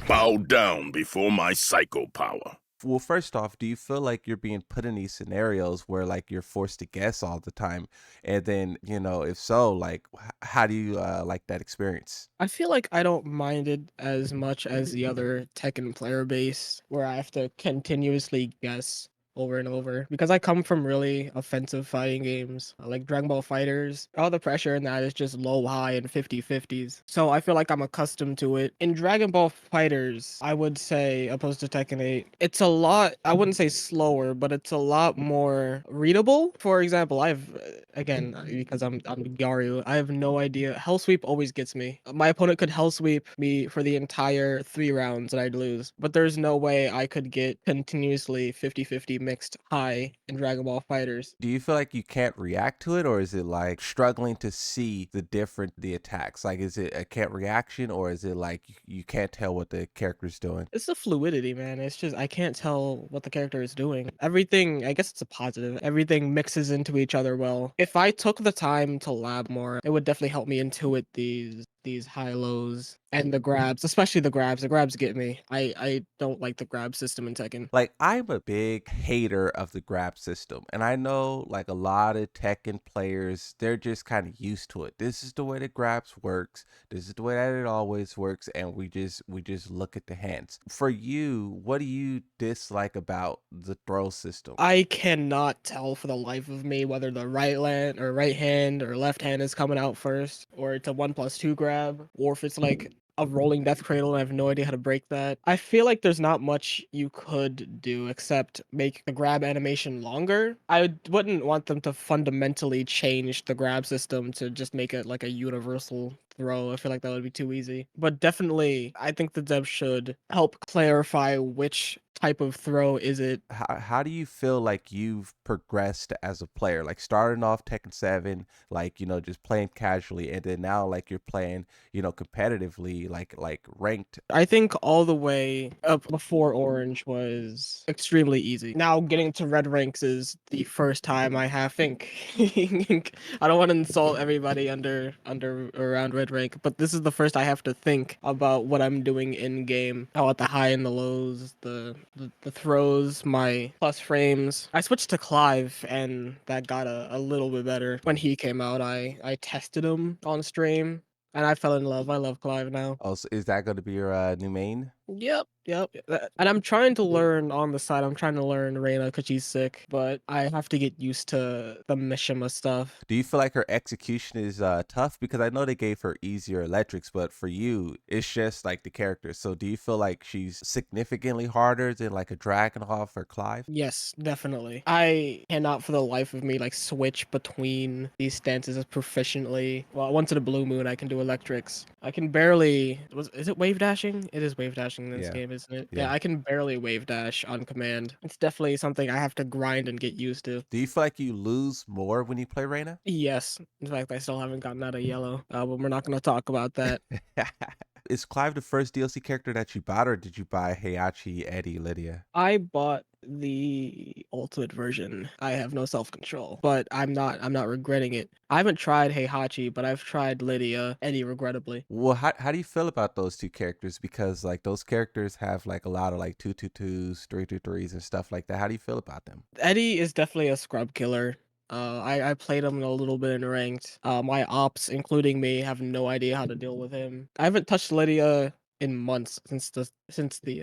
Bow down before my psycho power. Well, first off, do you feel like you're being put in these scenarios where like you're forced to guess all the time? And then, if so, like how do you like that experience? I feel like I don't mind it as much as the other Tekken player base, where I have to continuously guess over and over because I come from really offensive fighting games like Dragon Ball Fighters. All the pressure in that is just low, high, and 50-50s. So I feel like I'm accustomed to it. In Dragon Ball Fighters, I would say, opposed to Tekken 8, it's a lot, I wouldn't say slower, but it's a lot more readable. For example, again, because I'm Gyaru, I have no idea. Hell sweep always gets me. My opponent could hell sweep me for the entire 3 rounds and I'd lose. But there's no way I could get continuously 50-50 mixed high in Dragon Ball Fighters. Do you feel like you can't react to it, or is it like struggling to see the attacks? Like, is it a can't reaction, or is it like you can't tell what the character's doing? It's the fluidity, man. It's just I can't tell what the character is doing. Everything, I guess it's a positive. Everything mixes into each other well. If I took the time to lab more, it would definitely help me intuit these high lows and the grabs, especially the grabs. The grabs get me. I don't like the grab system in Tekken. Like, I'm a big hater of the grab system, and I know like a lot of Tekken players, they're just kind of used to it. This is the way the grabs works. This is the way that it always works, and we just look at the hands. For you, what do you dislike about the throw system? I cannot tell for the life of me whether the right hand or left hand is coming out first, or it's a 1+2 grab, or if it's like a rolling death cradle and I have no idea how to break that. I feel like there's not much you could do except make the grab animation longer. Wouldn't want them to fundamentally change the grab system to just make it like a universal throw. I feel like that would be too easy. But definitely, I think the dev should help clarify which type of throw is it. How do you feel like you've progressed as a player? Like starting off Tekken 7, like, just playing casually, and then now like you're playing, competitively, like ranked. I think all the way up before Orange was extremely easy. Now getting to red ranks is the first time I have think. I don't want to insult everybody under around red rank, but this is the first I have to think about what I'm doing in game. I want the high and the lows, the throws, my plus frames. I switched to Clive and that got a little bit better. When he came out, I tested him on stream and I fell in love. I love Clive now. Oh, so is that going to be your new main? Yep. And I'm trying to learn on the side. I'm trying to learn Reina because she's sick, but I have to get used to the Mishima stuff. Do you feel like her execution is tough? Because I know they gave her easier electrics, but for you, it's just like the character. So do you feel like she's significantly harder than like a Dragonhoff or Clive? Yes, definitely. I cannot for the life of me like switch between these stances as proficiently. Well, once in a blue moon, I can do electrics. I can barely. Is it wave dashing? It is wave dashing in this Yeah, game, isn't it? Yeah, yeah. I can barely wave dash on command. It's definitely something I have to grind and get used to. Do you feel like you lose more when you play Reina? Yes. In fact, I still haven't gotten out of yellow, but we're not going to talk about that. Is Clive the first DLC character that you bought, or did you buy Heihachi, Eddie, Lydia? I bought the ultimate version. I have no self-control, but I'm not regretting it. I haven't tried Heihachi, but I've tried Lydia, Eddie regrettably. Well, how do you feel about those two characters? Because like those characters have like a lot of like 222s, 323s, and stuff like that. How do you feel about them? Eddie is definitely a scrub killer. I played him a little bit in ranked. My ops, including me, have no idea how to deal with him. I haven't touched Lydia in months since the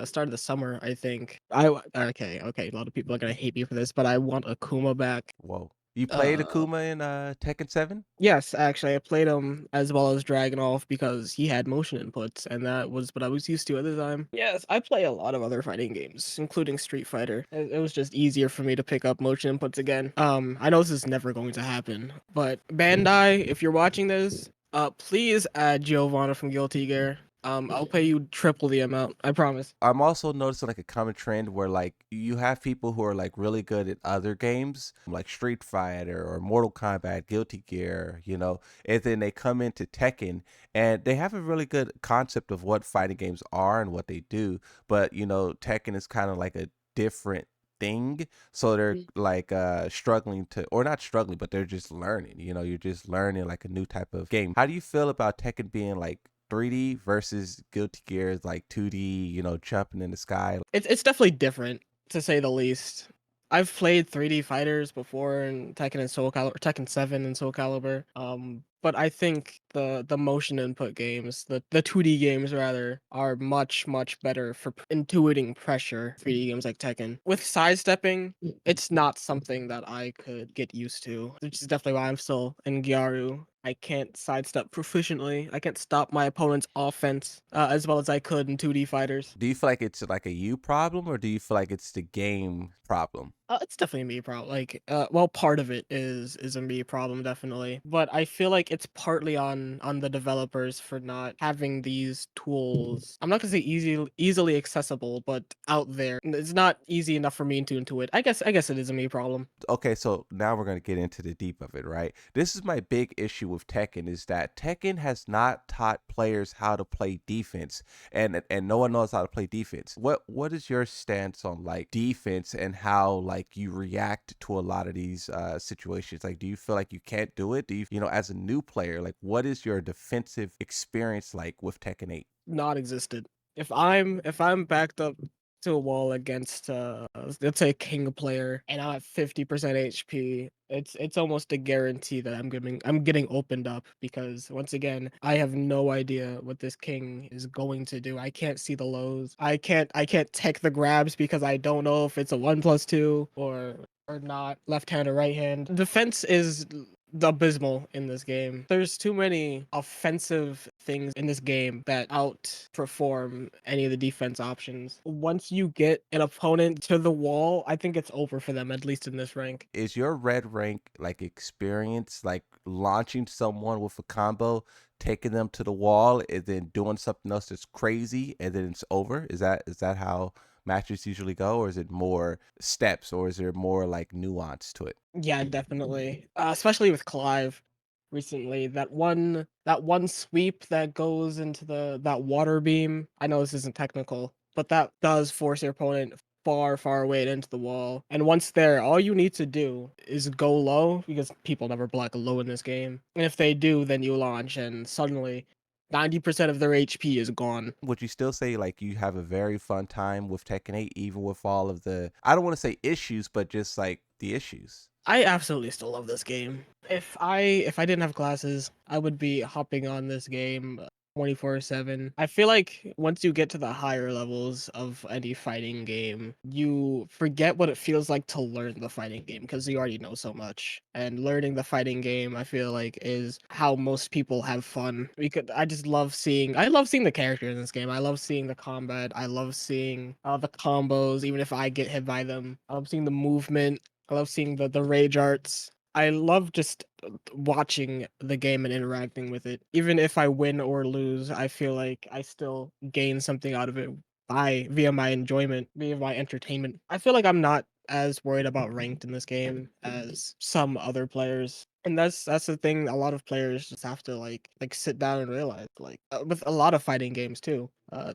start of the summer. I think. Okay. A lot of people are gonna hate me for this, but I want Akuma back. Whoa. You played Uh, Akuma in Tekken 7? yes, actually, I played him as well as Dragonolf because he had motion inputs, and that was what I was used to at the time. Yes, I play a lot of other fighting games, including Street Fighter. It was just easier for me to pick up motion inputs again. I know this is never going to happen, but Bandai, if you're watching this, please add Giovanna from Guilty Gear. I'll pay you triple the amount. I promise. I'm also noticing like a common trend where like you have people who are like really good at other games like Street Fighter or Mortal Kombat, Guilty Gear, and then they come into Tekken and they have a really good concept of what fighting games are and what they do. But Tekken is kind of like a different thing. So they're like struggling to, or not struggling, but they're just learning. You're just learning like a new type of game. How do you feel about Tekken being like 3D versus Guilty Gear's like 2D, you know, jumping in the sky. It's definitely different, to say the least. I've played 3D fighters before in Tekken and Soul Calibur, Tekken 7 and Soul Calibur. But I think the motion input games, the 2D games rather, are much better for intuiting pressure. 3D games like Tekken. With sidestepping, it's not something that I could get used to, which is definitely why I'm still in Gyaru. I can't sidestep proficiently. I can't stop my opponent's offense as well as I could in 2D fighters. Do you feel like it's like a you problem, or do you feel like it's the game problem? It's definitely a me problem. Like, well, part of it is a me problem, definitely. But I feel like it's partly on the developers for not having these tools. I'm not gonna say easily accessible, but out there. It's not easy enough for me to intuit. I guess it is a me problem. Okay, so now we're going to get into the deep of it, right? This is my big issue with Tekken is that Tekken has not taught players how to play defense, and no one knows how to play defense. What is your stance on like defense and how like you react to a lot of these situations? Like, do you feel like you can't do it? Do you, you know, as a new player, like what is your defensive experience like with Tekken 8? Not existed. If I'm backed up to a wall against let's say a king player and I'm at 50% HP, it's almost a guarantee that I'm getting opened up, because once again, I have no idea what this king is going to do. I can't see the lows. I can't tech the grabs because I don't know if it's a 1+2 or not, left hand or right hand. Defense is abysmal in this game. There's too many offensive things in this game that outperform any of the defense options. Once you get an opponent to the wall, I think it's over for them, at least in this rank. Is your red rank like experience like launching someone with a combo, taking them to the wall, and then doing something else that's crazy, and then it's over? Is that how matches usually go, or is it more steps, or is there more like nuance to it? Yeah, definitely. Especially with Clive recently. That one sweep that goes into that water beam. I know this isn't technical, but that does force your opponent far away and into the wall. And once there, all you need to do is go low, because people never block low in this game. And if they do, then you launch and suddenly 90% of their HP is gone. Would you still say like you have a very fun time with Tekken 8, even with all of the, I don't want to say issues, but just like the issues? I absolutely still love this game. If I didn't have classes, I would be hopping on this game 24/7. I feel like once you get to the higher levels of any fighting game, you forget what it feels like to learn the fighting game, because you already know so much. And learning the fighting game, I feel like, is how most people have fun. Because I love seeing the characters in this game. I love seeing the combat. I love seeing the combos, even if I get hit by them. I love seeing the movement. I love seeing the rage arts. I love just watching the game and interacting with it. Even if I win or lose, I feel like I still gain something out of it via my enjoyment, via my entertainment. I feel like I'm not as worried about ranked in this game as some other players. And that's the thing, a lot of players just have to like sit down and realize, like with a lot of fighting games too.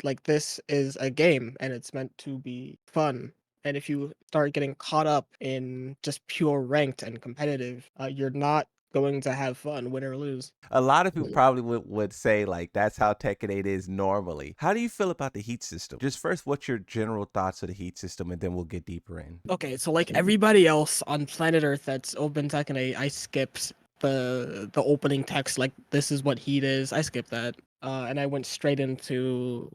Like, this is a game and it's meant to be fun. And if you start getting caught up in just pure ranked and competitive, you're not going to have fun, win or lose. A lot of people probably would say like that's how Tekken 8 is normally. How do you feel about the heat system? Just first, what's your general thoughts of the heat system, and then we'll get deeper in. Okay, so like everybody else on planet Earth that's open Tekken 8, I skipped the opening text, like this is what heat is. I skipped that. And I went straight into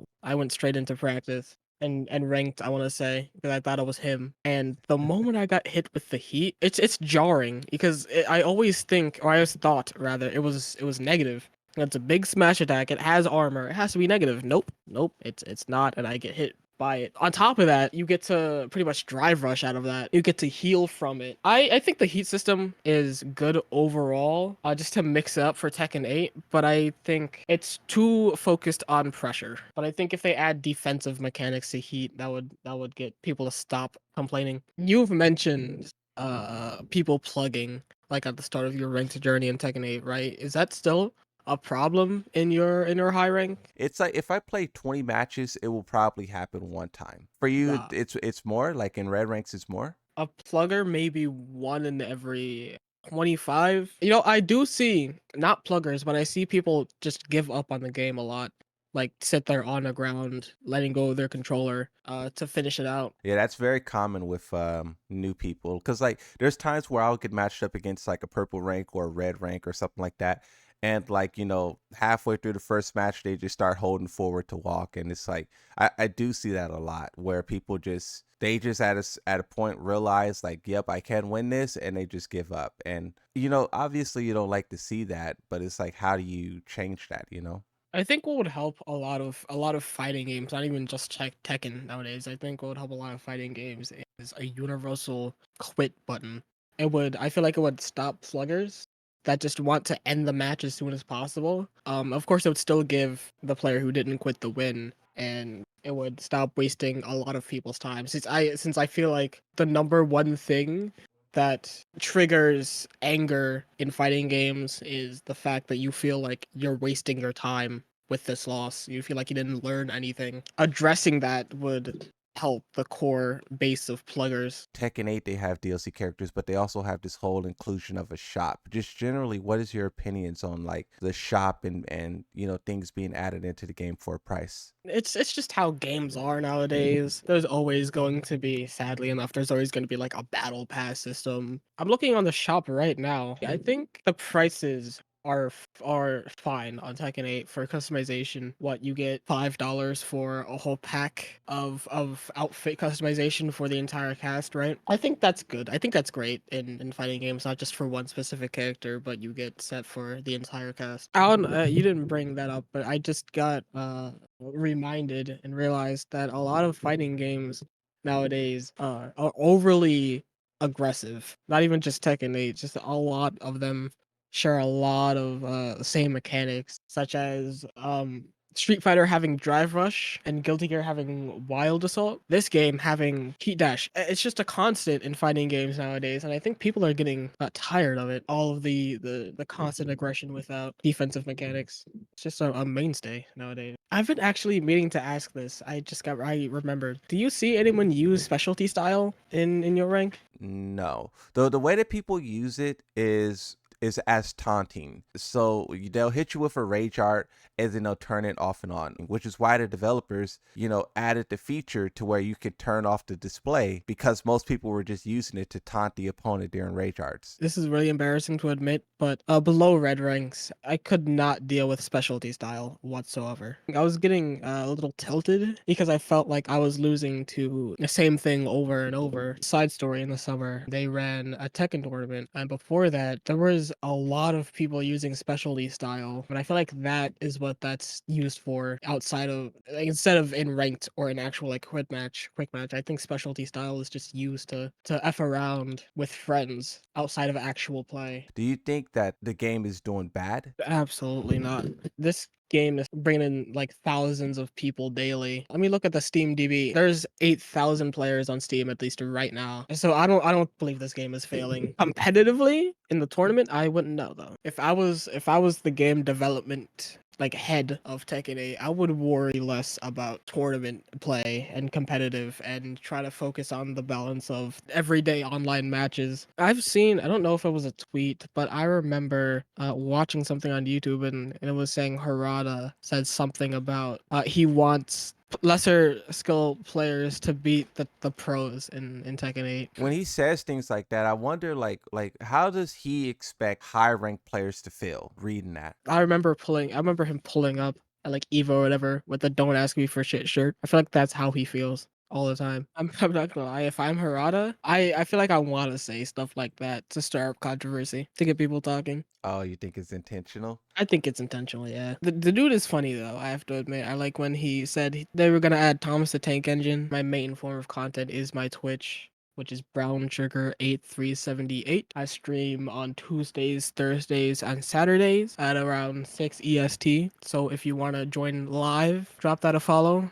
practice and ranked, I want to say, because I thought it was him. And the moment I got hit with the heat, it's jarring, because I always think, or I always thought rather, it was negative. It's a big smash attack. It has armor. It has to be negative. Nope. It's not, and I get hit by it. On top of that, you get to pretty much drive rush out of that. You get to heal from it. I think the heat system is good overall, just to mix it up for Tekken 8, but I think it's too focused on pressure. But I think if they add defensive mechanics to heat, that would get people to stop complaining. You've mentioned people plugging, like at the start of your ranked journey in Tekken 8, right? Is that still a problem in your high rank? It's like if I play 20 matches, it will probably happen one time. For you, Nah. it's more like in red ranks, it's more. A plugger maybe one in every 25. I do see, not pluggers, but I see people just give up on the game a lot. Like sit there on the ground, letting go of their controller to finish it out. Yeah, that's very common with new people because like there's times where I'll get matched up against like a purple rank or a red rank or something like that, and like halfway through the first match they just start holding forward to walk, and it's like I do see that a lot where people just they just at a point realize like, yep, I can win this, and they just give up, and obviously you don't like to see that, but it's like how do you change that? I think what would help a lot of fighting games, not even just Tekken nowadays. I think what would help a lot of fighting games is a universal quit button. I feel like it would stop sluggers that just want to end the match as soon as possible. Of course, it would still give the player who didn't quit the win, and it would stop wasting a lot of people's time. Since I feel like the number one thing that triggers anger in fighting games is the fact that you feel like you're wasting your time with this loss. You feel like you didn't learn anything. Addressing that would help the core base of pluggers. Tekken 8, they have DLC characters, but they also have this whole inclusion of a shop. Just generally, what is your opinions on like the shop and things being added into the game for a price? It's just how games are nowadays. There's always going to be, sadly enough, there's always going to be like a battle pass system. I'm looking on the shop right now. I think the prices are fine on Tekken 8 for customization. What you get $5 for a whole pack of outfit customization for the entire cast, right? I think that's good. I think that's great in fighting games, not just for one specific character, but you get set for the entire cast. Alan, you didn't bring that up, but I just got reminded and realized that a lot of fighting games nowadays are overly aggressive. Not even just Tekken 8, just a lot of them share a lot of the same mechanics, such as Street Fighter having Drive Rush and Guilty Gear having Wild Assault. This game having Heat Dash. It's just a constant in fighting games nowadays, and I think people are getting tired of it. All of the constant aggression without defensive mechanics. It's just a mainstay nowadays. I've been actually meaning to ask this. I remembered. Do you see anyone use specialty style in your rank? No. The way that people use it is as taunting. So they'll hit you with a rage art and then they'll turn it off and on, which is why the developers, added the feature to where you could turn off the display because most people were just using it to taunt the opponent during rage arts. This is really embarrassing to admit, but below red ranks, I could not deal with specialty style whatsoever. I was getting a little tilted because I felt like I was losing to the same thing over and over. Side story, in the summer, they ran a Tekken tournament, and before that, there was a lot of people using specialty style, but I feel like that is what that's used for outside of, like, instead of in ranked or in actual like quick match. I think specialty style is just used to f around with friends outside of actual play. Do you think that the game is doing bad? Absolutely not. This game is bringing in like thousands of people daily. Let me look at the Steam DB. There's 8,000 players on Steam at least right now. So I don't believe this game is failing. Competitively in the tournament, I wouldn't know though. If I was the game development like head of Tekken 8, I would worry less about tournament play and competitive and try to focus on the balance of everyday online matches. I don't know if it was a tweet, but I remember watching something on YouTube, and it was saying Harada said something about he wants lesser skill players to beat the pros in Tekken 8. When he says things like that, I wonder like how does he expect high ranked players to feel reading that? I remember him pulling up at like Evo or whatever with the "Don't ask me for shit" shirt. I feel like that's how he feels all the time. I'm not gonna lie. If I'm Harada, I feel like I want to say stuff like that to stir up controversy, to get people talking. Oh, you think it's intentional? I think it's intentional, yeah. The dude is funny though, I have to admit. I like when he said they were gonna add Thomas the Tank Engine. My main form of content is my Twitch, which is Brown Sugar 8378. I stream on Tuesdays, Thursdays, and Saturdays at around 6 EST. So if you want to join live, drop that a follow.